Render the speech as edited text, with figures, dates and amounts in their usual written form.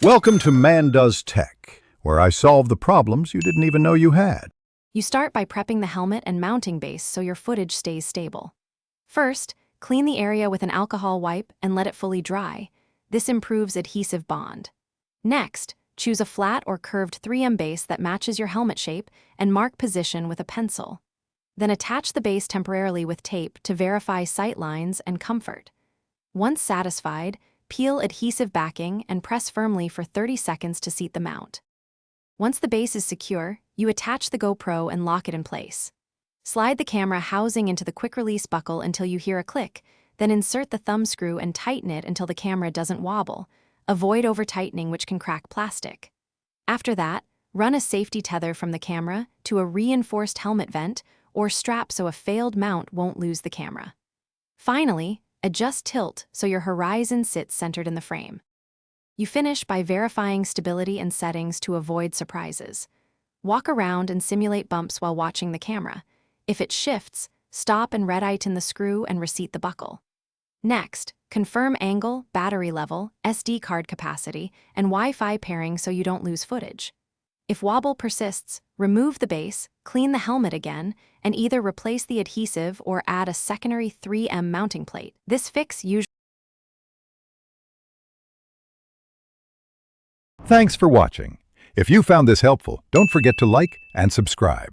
Welcome to Man Does Tech, where I solve the problems you didn't even know you had. You start by prepping the helmet and mounting base so your footage stays stable. First, clean the area with an alcohol wipe and let it fully dry. This improves adhesive bond. Next, choose a flat or curved 3M base that matches your helmet shape and mark position with a pencil. Then attach the base temporarily with tape to verify sight lines and comfort. Once satisfied, peel adhesive backing and press firmly for 30 seconds to seat the mount. Once the base is secure, you attach the GoPro and lock it in place. Slide the camera housing into the quick-release buckle until you hear a click, then insert the thumb screw and tighten it until the camera doesn't wobble. Avoid over-tightening, which can crack plastic. After that, run a safety tether from the camera to a reinforced helmet vent or strap so a failed mount won't lose the camera. Finally, adjust tilt so your horizon sits centered in the frame. You finish by verifying stability and settings to avoid surprises. Walk around and simulate bumps while watching the camera. If it shifts, stop and red-item the screw and reseat the buckle. Next, confirm angle, battery level, SD card capacity, and Wi-Fi pairing so you don't lose footage. If wobble persists, remove the base, clean the helmet again, and either replace the adhesive or add a secondary 3M mounting plate. This fix usually... Thanks for watching. If you found this helpful, don't forget to like and subscribe.